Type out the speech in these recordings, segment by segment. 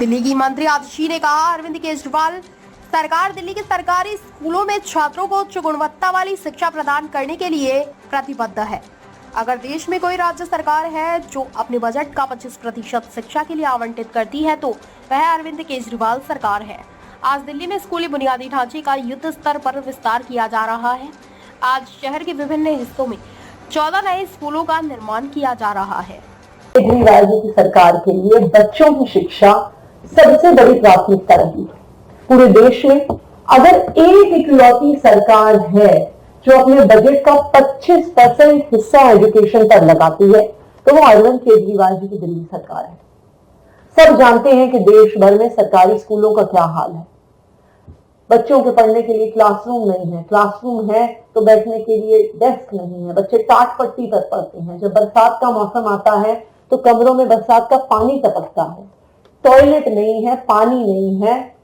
दिल्ली की मंत्री आतिशी ने कहा, अरविंद केजरीवाल सरकार दिल्ली के सरकारी स्कूलों में छात्रों को उच्च गुणवत्ता वाली शिक्षा प्रदान करने के लिए प्रतिबद्ध है। अगर देश में कोई राज्य सरकार है जो अपने बजट का 25% शिक्षा के लिए आवंटित करती है तो वह अरविंद केजरीवाल सरकार है। आज दिल्ली में स्कूली बुनियादी ढांचे का युद्ध स्तर पर विस्तार किया जा रहा है। आज शहर के विभिन्न हिस्सों में 14 नए स्कूलों का निर्माण किया जा रहा है। केजरीवाल जी की सरकार के लिए बच्चों की शिक्षा सबसे बड़ी प्राथमिकता रही है। पूरे देश में अगर एक इकलौती सरकार है जो अपने बजट का 25% हिस्सा एजुकेशन पर लगाती है तो वो अरविंद केजरीवाल जी की दिल्ली सरकार है। सब जानते हैं कि देश भर में सरकारी स्कूलों का क्या हाल है। बच्चों के पढ़ने के लिए क्लासरूम नहीं है, क्लासरूम है तो बैठने के लिए डेस्क नहीं है, बच्चे टाट पट्टी पर पढ़ते हैं। जब बरसात का मौसम आता है तो कमरों में बरसात का पानी टपकता है, टॉयलेट नहीं है, पानी नहीं है,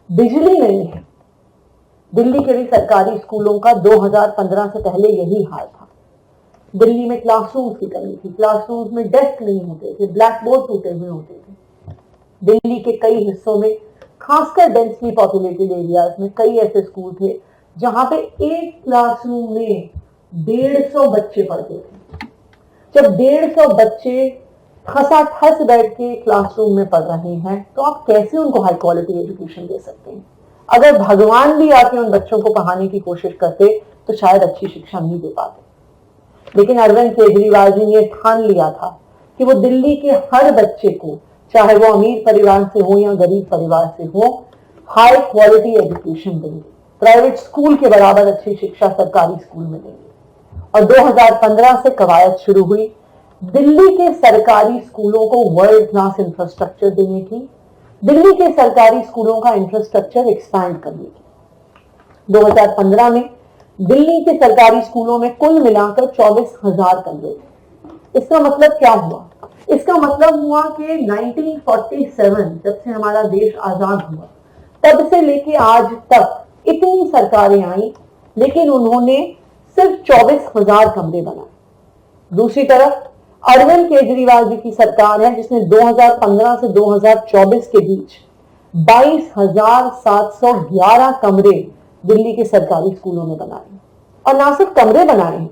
बिजली नहीं है। दिल्ली के भी सरकारी स्कूलों का 2015 से पहले यही हाल था। दिल्ली में क्लासरूम की कमी थी, क्लासरूम में डेस्क नहीं होते थे, ब्लैक बोर्ड टूटे हुए होते थे। दिल्ली के कई हिस्सों में खासकर डेंसली पॉपुलेटेड एरियाज में कई ऐसे स्कूल थे जहां पे एक क्लासरूम में 150 बच्चे पढ़ते थे। जब 150 बच्चे ठस बैठ के क्लासरूम में पढ़ रहे हैं तो आप कैसे उनको हाई क्वालिटी एजुकेशन दे सकते हैं? अगर भगवान भी आके उन बच्चों को पढ़ाने की कोशिश करते तो शायद अच्छी शिक्षा नहीं दे पाते। लेकिन अरविंद केजरीवाल जी ने ठान लिया था कि वो दिल्ली के हर बच्चे को, चाहे वो अमीर परिवार से हो या गरीब परिवार से हो, हाई क्वालिटी एजुकेशन देंगे। प्राइवेट स्कूल के बराबर अच्छी शिक्षा सरकारी स्कूल में देंगे। और 2015 से कवायद शुरू हुई दिल्ली के सरकारी स्कूलों को वर्ल्ड क्लास इंफ्रास्ट्रक्चर देने की, दिल्ली के सरकारी स्कूलों का इंफ्रास्ट्रक्चर एक्सपैंड करने की। 2015 में दिल्ली के सरकारी स्कूलों में कुल मिलाकर 24,000 कमरे थे। इसका मतलब क्या हुआ? इसका मतलब हुआ कि 1947 जब से हमारा देश आजाद हुआ तब से लेके आज तक इतनी सरकारें आई, लेकिन उन्होंने सिर्फ 24,000 कमरे बनाए। दूसरी तरफ अरविंद केजरीवाल जी की सरकार है जिसने 2015 से 2024 के बीच 22,711 कमरे दिल्ली के सरकारी स्कूलों में बनाए। और ना सिर्फ कमरे बनाए हैं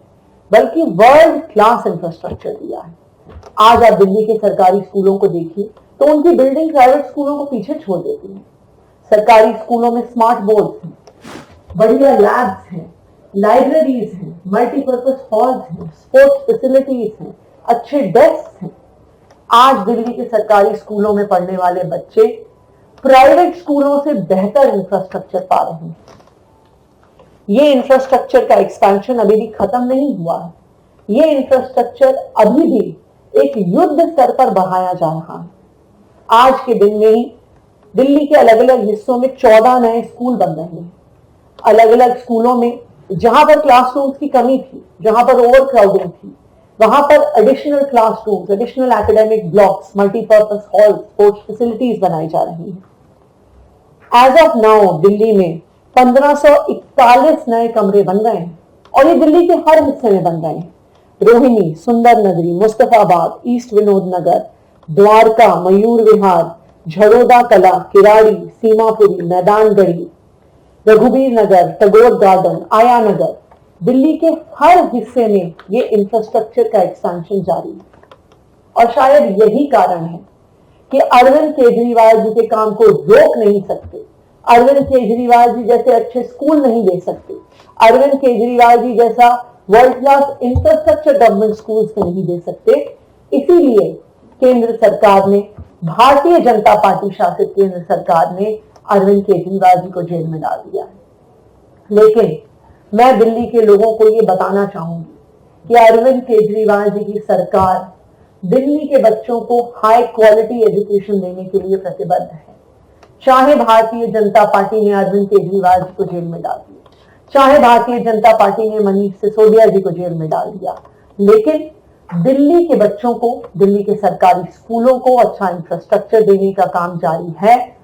बल्कि वर्ल्ड क्लास इंफ्रास्ट्रक्चर दिया है। आज आप दिल्ली के सरकारी स्कूलों को देखिए तो उनकी बिल्डिंग प्राइवेट स्कूलों को पीछे छोड़ देती है। सरकारी स्कूलों में स्मार्ट बोर्ड्स हैं, बढ़िया लैब्स हैं, लाइब्रेरीज हैं, मल्टीपर्पज हॉल्स हैं, स्पोर्ट्स फैसिलिटीज हैं, अच्छे डेस्क हैं। आज दिल्ली के सरकारी स्कूलों में पढ़ने वाले बच्चे प्राइवेट स्कूलों से बेहतर इंफ्रास्ट्रक्चर पा रहे हैं। ये इंफ्रास्ट्रक्चर का एक्सपेंशन अभी भी खत्म नहीं हुआ है। ये इंफ्रास्ट्रक्चर अभी भी एक युद्ध स्तर पर बढ़ाया जा रहा है। आज के दिन में ही दिल्ली के अलग अलग हिस्सों में 14 नए स्कूल बन रहे हैं। अलग अलग स्कूलों में जहां पर क्लासरूम्स की कमी थी, जहां पर ओवर क्राउडिंग थी, वहां पर additional classrooms, additional academic blocks, multipurpose hall, sports facilities बनाई जा रही हैं। एज ऑफ नाउ दिल्ली में 1541 नए कमरे बन गए हैं और ये दिल्ली के हर हिस्से में बन गए हैं। रोहिणी, सुंदर नगरी, मुस्तफाबाद, ईस्ट विनोद नगर, द्वारका, मयूर विहार, झरोदा कला, किराड़ी, सीमापुरी, मैदानगढ़ी, रघुबीर नगर, टगोर गार्डन, आया नगर, दिल्ली के हर हिस्से में ये इंफ्रास्ट्रक्चर का एक्सपेंशन जारी है। और शायद यही कारण है कि अरविंद केजरीवाल जी के काम को रोक नहीं सकते, अरविंद केजरीवाल जी जैसे अच्छे स्कूल नहीं दे सकते, अरविंद केजरीवाल जी जैसा world class infrastructure government schools में नहीं दे सकते। इसीलिए केंद्र सरकार ने, भारतीय जनता पार्टी शासित केंद्र सरकार ने अरविंद केजरीवाल जी को जेल में डाल दिया है। लेकिन मैं दिल्ली के लोगों को ये बताना चाहूंगी कि अरविंद केजरीवाल जी की सरकार दिल्ली के बच्चों को हाई क्वालिटी एजुकेशन देने के लिए प्रतिबद्ध है। चाहे भारतीय जनता पार्टी ने अरविंद केजरीवाल जी को जेल में डाल दिया, चाहे भारतीय जनता पार्टी ने मनीष सिसोदिया जी को जेल में डाल दिया, लेकिन दिल्ली के बच्चों को, दिल्ली के सरकारी स्कूलों को अच्छा इंफ्रास्ट्रक्चर देने का काम जारी है।